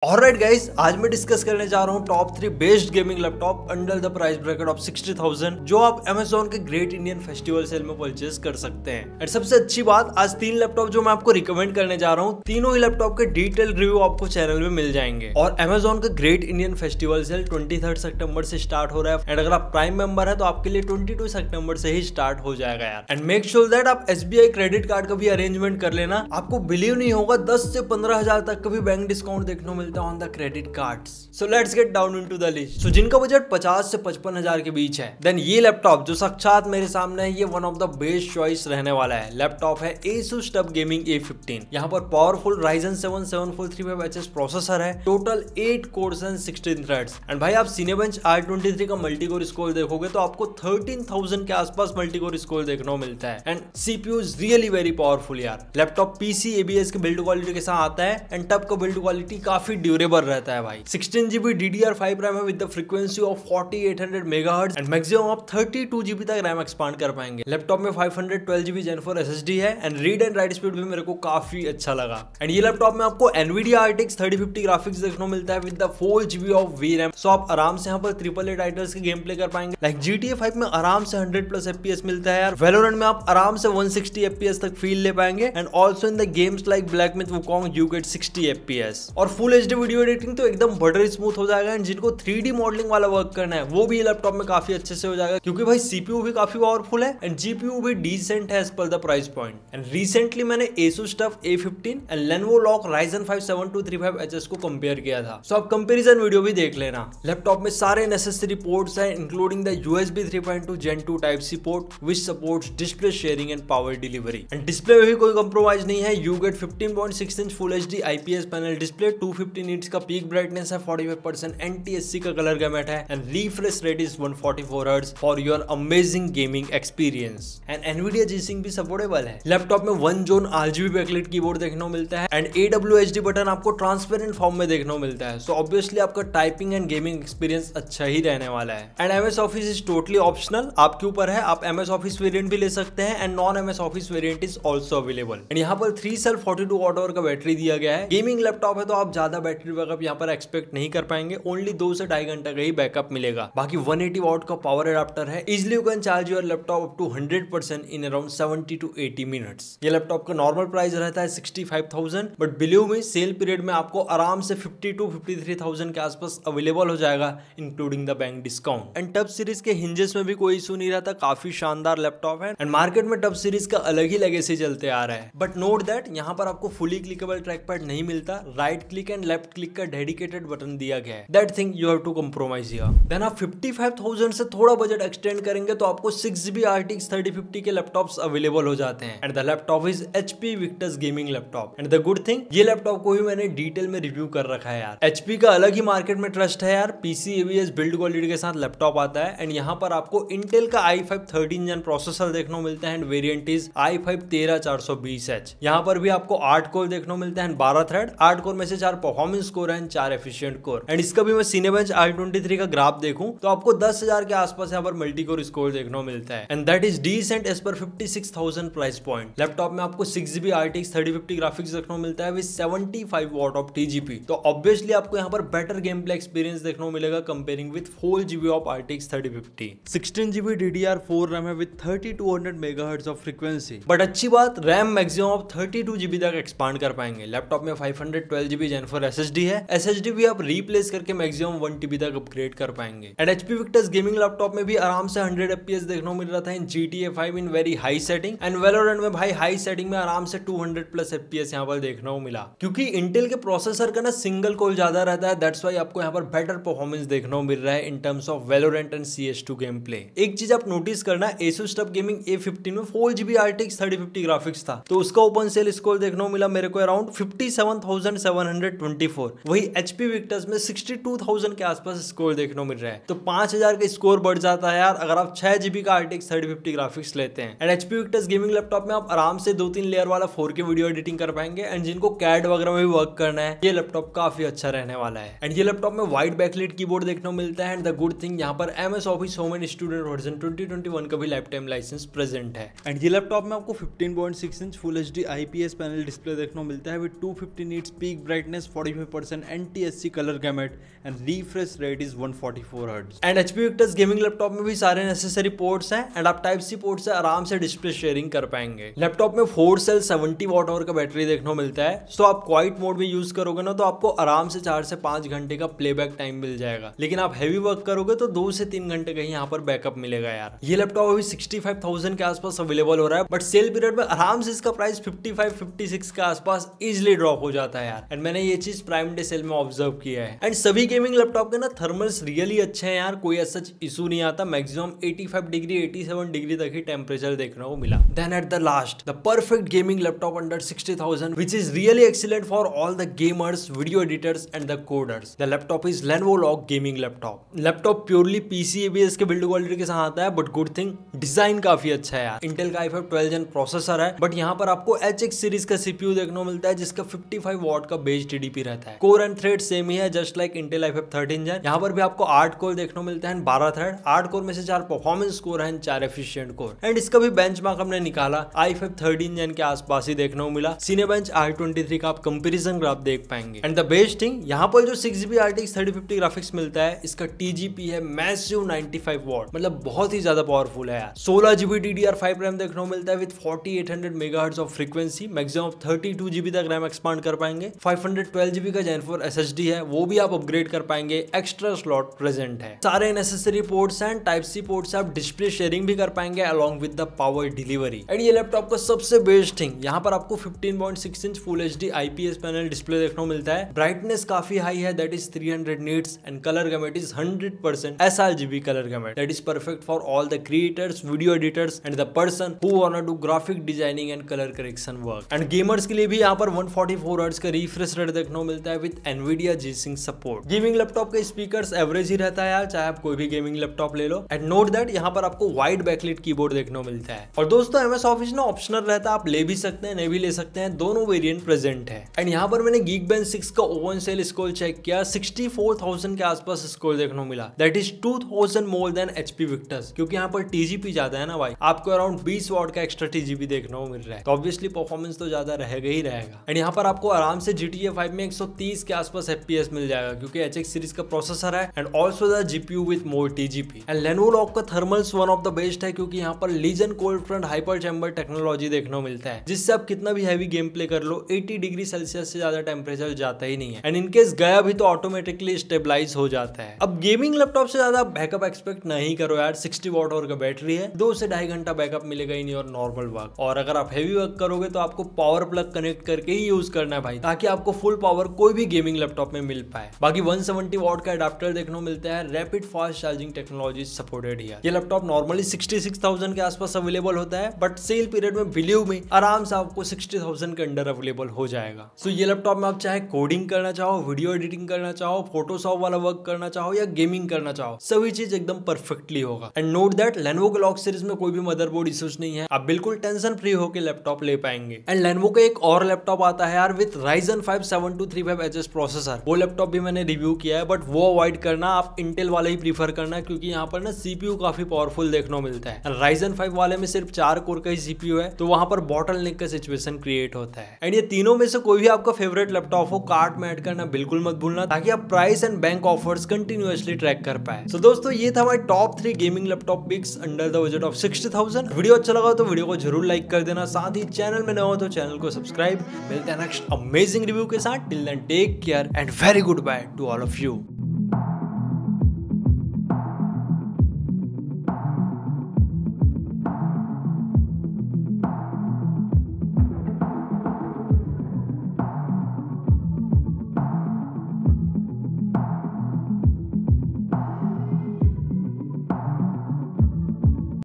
Alright guys, आज मैं discuss करने जा रहा हूँ top 3 best gaming laptop under the price bracket of 60,000 जो आप Amazon के ग्रेट इंडियन फेस्टिवल सेल में परचेज कर सकते हैं। एंड सबसे अच्छी बात, आज 3 लैपटॉप जो मैं आपको रिकमेंड करने जा रहा हूँ, तीनों ही लैपटॉप के डिटेल रिव्यू आपको चैनल में मिल जाएंगे। और Amazon का ग्रेट इंडियन फेस्टिवल सेल 23 सितंबर से स्टार्ट हो रहा है। एंड अगर आप प्राइम मेंबर है तो आपके लिए 22 सितंबर से ही स्टार्ट हो जाएगा यार। एंड मेक श्योर दैट आप SBI क्रेडिट कार्ड का भी अरेंजमेंट कर लेना। आपको बिलीव नहीं होगा, 10 से 15,000 तक का भी बैंक डिस्काउंट देखने को मिलता है on the credit cards. So let's get down into the list. So जिनका बजट 50 से 55,000 के बीच है, देन ये लैपटॉप जो साक्षात मेरे सामने है, ये one of the best choice रहने वाला है। लैपटॉप है Asus TUF Gaming A15। यहाँ पर पावरफुल Ryzen 7 7435HS प्रोसेसर है, total 8 course and 16 threads. And भाई आप Cinebench R23 का मल्टी कोर स्कोर देखोगे तो आपको 13,000 के आसपास मल्टी कोर स्कोर देखने को मिलता है। And CPU is really very powerful यार। लैपटॉप PC ABS के बिल्ड क्वालिटी के साथ आता है एंड TUF का बिल्ड क्वालिटी काफी ड्यूरेबल रहता है भाई। 16GB DDR5 रैम है with the frequency of 4800 megahertz and maximum आप 32GB तक रैम एक्सपांड कर पाएंगे। लैपटॉप में 512GB Gen 4 SSD है and read and right speed भी मेरे को काफी अच्छा लगा। एंड ये लैपटॉप में आपको NVIDIA RTX 3050 ग्राफिक्स देखने को मिलता है with the 4GB of VRAM। सो आप आराम से यहाँ पर AAA टाइटल्स के गेम प्ले कर पाएंगे। लाइक GTA 5 में आराम से 100+ FPS मिलता है यार। Valorant में आप आराम से 160 FPS तक फील ले पाएंगे and also in the games like Black Myth Wukong you get 60 FPS। और फुल HD वीडियो एडिटिंग तो एकदम बटर स्मूथ हो जाएगा। एंड जिनको 3D मॉडलिंग वाला वर्क करना है वो भी ये लैपटॉप में काफी अच्छे से हो जाएगा, क्योंकि भाई CPU भी काफी पावरफुल है एंड GPU भी डिसेंट है as per the price point. And recently मैंने Asus TUF A15 and Lenovo Lock Ryzen 5 7235HS को कंपेयर किया था। सो आप कंपैरिजन वीडियो भी देख लेना। लैपटॉप में सारे नेसेसरी पोर्ट्स हैं including the USB 3.2 Gen 2 Type-C port which supports display sharing and power delivery. And display में भी कोई कंप्रोमाइज नहीं है। You get 15.6 inch full HD IPS panel display, 250 nits का पीक ब्राइटनेस है, 45% NTSC का कलर गैमेट है and refresh rate is 144 hertz for your amazing gaming experience. And NVIDIA G-Sync भी सपोर्टेबल है। लैपटॉप में 1 जोन RGB बैकलाइट कीबोर्ड देखने को मिलता है एंड AWHD बटन आपको ट्रांसपेरेंट फॉर्म में देखने को मिलता है। सो ऑब्वियसली आपका टाइपिंग एंड गेमिंग एक्सपीरियंस अच्छा ही रहने वाला है। And MS Office is totally optional, आपके ऊपर है। आप MS Office वेरिएंट भी ले सकते हैं and non MS Office variant is also available. And यहाँ पर 3 सेल 42 वॉट आवर का बैटरी दिया गया है। गेमिंग लैपटॉप है तो आप ज्यादा बैटरी बैकअप यहाँ पर एक्सपेक्ट नहीं कर पाएंगे। ओनली 2 से 2.5 घंटे का ही बैकअप मिलेगा। बाकी 180 वॉट का पावर एडाप्टर है। Easily you can charge your laptop up to 100% in around 70 to 80 minutes. ये लैपटॉप का नॉर्मल प्राइस रहता है 65,000, but believe me sale period में आपको आराम से 50 to 53,000 के आसपास अवेलेबल हो जाएगा including the bank discount. And TUF series के हिंजेस में भी कोई इशू नहीं रहता, काफी शानदार लैपटॉप है। एंड मार्केट में TUF सीरीज का अलग ही लेगेसी चलते आ रहा है। बट नोट दैट यहाँ पर आपको फुली क्लिकेबल ट्रैक पैड नहीं मिलता। Right click and left click का डेडिकेटेड बटन दिया गया है। That thing you have to compromise here. Then आप 55,000 से थोड़ा बजट एक्सटेंड करेंगे तो आपको 6GB RTX 3050 के लैपटॉप्स अवेलेबल हो जाते हैं। And the laptop is HP Victus gaming laptop. And the good thing, ये लैपटॉप को भी मैंने डिटेल में रिव्यू कर रखा है यार। HP का अलग ही मार्केट में ट्रस्ट है यार। PC ABS बिल्ड क्वालिटी के साथ लैपटॉप आता है एंड यहाँ पर आपको इंटेल का i5 13 Gen प्रोसेसर देखने को मिलता है end variant is i5 13420H। यहाँ पर भी आपको 8 कोर देखने को मिलता है, 12 थ्रेड। 8 कोर में से 4 परफॉर्मेंस कोर है, 4 एफिशिएंट कोर। एंड इसका भी मैं Cinebench R23 का ग्राफ देखूं तो आपको 10,000 के आसपास यहाँ पर मल्टी कोर स्कोर देखने को मिलता है and that is decent as per 56,000 price point. Laptop में आपको 6GB RTX 3050 ग्राफिक्स देखने को मिलता है विद 75 वॉट ऑफ TGP। तो ऑब्वियसली आपको यहाँ पर बेटर गेम प्ले एक्सपीरियंस देखने को मिलेगा comparing with 4GB of RTX 3050। 16GB DDR4 RAM है with 3200 megahertz of frequency. But अच्छी बात, रैम मैक्सिमम ऑफ 32GB तक एक्सपांड कर पाएंगे। लैपटॉप में 512GB Gen 4 SSD है। SSD भी आप रिप्लेस करके मैक्सिमम 1TB तक अपग्रेड कर पाएंगे। And HP Victus gaming laptop में भी आराम से 100 FPS देखने को मिल रहा था इन GTA 5 in very high setting. And Valorant में भाई हाई सेटिंग में आराम से 200+ FPS यहाँ पर देखने को मिला, क्योंकि इंटेल के प्रोसेसर का ना सिंगल कोर ज्यादा रहता है। दैट्स व्हाई आपको यहाँ पर बेटर परफॉर्मेंस देखने को मिल रहा है in terms of Valorant and CS2 game play. एक चीज आप नोटिस करना, Asus TUF Gaming A15 में 4GB RTX 3050 ग्राफिक्स था तो उसका ओपन सेल स्कोर देखने को मिला मेरे को अराउंड 57,724। वही HP Victus में 62,000 के आसपास स्कोर देखने को मिल रहा है। तो 5,000 का स्कोर बढ़ जाता है यार अगर आप 6GB का RTX 3050 ग्राफिक्स लेते हैं। And HP Victus gaming laptop में आप आराम से 2-3 लेयर वाला 4K वीडियो एडिटिंग कर पाएंगे। एंड जिनको CAD वगैरह में भी वर्क करना है, ये लैपटॉप काफी अच्छा रहने वाला है। एंड ये लैपटॉप में वाइड बैकलाइट कीबोर्ड देखने को मिलता है। एंड द गुड थिंग, यहाँ पर MS Office Home and student version 2021 का भी लाइफ टाइम लाइसेंस प्रेजेंट है। एंड ये लैपटॉप में आपको 15.6 inch full HD IPS panel display देखने को मिलता है with 250 nits peak brightness, 45 45% NTSC color gamut and refresh rate is 144 Hz. And HP Victus gaming laptop में भी सारे नेसेसरी पोर्ट्स हैं एंड आप टाइप सी पोर्ट से आराम से डिस्प्ले शेयरिंग कर पाएंगे। लैपटॉप में 4 सेल 70 वॉट आवर का बैटरी देखने को मिलता है। सो आप क्वाइट मोड में यूज करोगे ना तो आपको आराम से 4 से 5 घंटे का प्लेबैक टाइम मिल जाएगा, लेकिन आप हैवी वर्क करोगे तो 2 से 3 घंटे का ही यहाँ पर बैकअप मिलेगा यार। ये लैपटॉप अभी 65,000 के आसपास अवेलेबल हो रहा है, बट सेल पीरियड में आराम से इसका प्राइस 55-56 के आसपास इजिली ड्रॉप हो जाता है यार। एंड मैंने ये चीज प्राइम डे सेल में ऑब्जर्व किया है। एंड सभी गेमिंग लैपटॉप के ना थर्मल्स रियली अच्छे हैं यार, कोई ऐसा इशू नहीं आता। मैक्सिमम 85 डिग्री 87 डिग्री तक ही टेम्परेचर देखने को मिला। Then at the last the perfect gaming laptop under 60,000 which is really excellent for all the gamers, video editors and the coders. The laptop is Lenovo Log gaming laptop. Laptop purely PC ABS के build quality के साथ आता है, but good thing design काफी अच्छा है यार। Intel का i5 12 जेन प्रोसेसर है, बट यहाँ पर आपको HX सीरीज का CPU देखने को मिलता है जिसका 55 वॉट का बेस TDP रहता है। कोर एंड थ्रेड सेम ही है जस्ट लाइक इंटेल i5 13 जेन। यहाँ पर भी आपको 8 कोर देखने को मिलता है, 12 थ्रेड। 8 कोर में से 4 परफॉर्मेंस कोर है, 4 एफिशिएंट कोर। एंड इसका भी बेंचमार्क हमने निकाला i5 13 जेन के आसपास ही देखने को मिला। Cinebench R23 का आप कंपैरिजन ग्राफ देख पाएंगे। एंड द बेस्ट थिंग यहाँ पर जो 6GB RTX 3050 ग्राफिक्स मिलता है, इसका TGP है मैसिव 95 वॉट, मतलब बहुत ही ज्यादा पावरफुल है यार। 16GB DDR5 रैम देखने को मिलता है with 4800 megahertz of frequency. Maximum 32GB तक रैम एक्सपांड कर पाएंगे। 512GB का Gen 4 SSD है, वो भी आप अपग्रेड कर पाएंगे। एक्स्ट्रा स्लॉट प्रेजेंट है। सारे necessary ports and type C ports से आप डिस्प्ले शेयरिंग भी कर पाएंगे along with the power delivery. And ये लैपटॉप का सबसे बेस्ट थिंग यहाँ पर आपको 15.6 inch full HD IPS panel display देखने को मिलता है। ब्राइटनेस काफी हाई है, that is 300 nits and colour gamut is 100% sRGB colour gamut, that is perfect for all the creators, video editors and the person who want to do graphic designing and colour correction work. And gamers के लिए भी यहाँ पर 144 hertz का refresh rate देखने को मिलता है with Nvidia G-Sync support. Gaming laptop का स्पीकर्स एवरेज ही रहता है यार, चाहे आप कोई भी गेमिंग लैपटॉप ले लो। एंड नोट दैट यहाँ पर आपको वाइड बैकलाइट कीबोर्ड देखने को मिलता है। और दोस्तों MS ऑफिस ना ऑप्शनल रहता है, आप ले भी सकते हैं, नहीं भी ले सकते हैं, दोनों वेरिएंट प्रेजेंट है। एंड यहाँ पर मैंने Geekbench 6 का ओवन सेल स्कोर चेक किया, 64,000 के आसपास स्कोर देखने को मिला, that is 2000 more than HP Victus। क्योंकि यहाँ पर TGP ज्यादा है ना भाई, आपको अराउंड 20 वॉट का एक्स्ट्रा TGP देखने को मिल रहा है, तो ऑब्वियसली परफॉर्मेंस तो ज्यादा रहेगा ही रहेगा। एंड यहाँ पर आपको आराम से GTA 5 में 130 के आसपास FPS मिल जाएगा क्योंकि HX सीरीज का प्रोसेसर है and also the GPU with more TGP। And Lenovo Log का thermals one of the best है क्योंकि यहाँ पर Legion cold front hyper chamber technology देखने को मिलता है, जिससे आप कितना भी हैवी गेम प्ले कर लो 80 डिग्री सेल्सियस से ज्यादा टेम्परेचर जाता ही नहीं है। एंड इनकेस गया भी तो ऑटोमेटिकली स्टेबलाइज हो जाता है। अब गेमिंग लैपटॉप से ज्यादा बैकअप एक्सपेक्ट नहीं करो यार, 60 वॉट आवर का बैटरी है, 2 से 2.5 घंटा बैकअप मिलेगा ही नहीं और नॉर्मल वर्क। और अगर आप हैवी वर्क करोगे तो आपको पावर प्लग कनेक्ट करके ही यूज करना है भाई, ताकि आपको फुल पावर कोई भी गेमिंग लैपटॉप में मिल पाए। बाकी 170 वॉट का अडाप्टर देखने को मिलता है, rapid fast charging technology supported है। ये लैपटॉप नॉर्मली 66,000 के आसपास अवेलेबल होता है, बट सेल पीरियड में बिलीव में आराम से आपको 60,000 के अंडर अवेलेबल हो जाएगा। सो ये लैपटॉप में आप चाहे कोडिंग करना चाहो, वीडियो एडिटिंग करना चाहो, फोटोशॉप वाला वर्क करना चाहो या गेमिंग करना चाहो, सभी चीज एकदम परफेक्टली होगा। एंड नोट दैट Lenovo के Log सीरीज में कोई भी मदरबोर्ड इश्यूज नहीं है, आप बिल्कुल टेंशन फ्री होकर लैपटॉप ले पाएंगे। एंड Lenovo का एक और लैपटॉप आता है यार विद Ryzen 5 7235HS प्रोसेसर, वो लैपटॉप भी मैंने रिव्यू किया है, बट वो अवॉइड करना, आप इंटेल वाला ही प्रीफर करना क्योंकि यहाँ पर ना CPU काफी पावरफुल देखने को मिलता है। Ryzen 5 वाले में सिर्फ 4 कोर का ही CPU है, तो वहां पर बॉटल नेक का सिचुएशन क्रिएट होता है। एंड ये तीनों में से कोई भी आपका फेवरेट लैपटॉप हो, कार्ट में ऐड करना बिल्कुल मत भूलना, ताकि आप price and bank offers continuously track कर पाए। सो दोस्तों ये था हमारे top 3 gaming laptop picks under the budget of 60,000। Video अच्छा लगा तो वीडियो को जरूर लाइक कर देना, साथ ही चैनल में नए हो तो चैनल को सब्सक्राइब। मिलते हैं नेक्स्ट अमेजिंग रिव्यू के साथ। Till then take care and very good bye to all of you.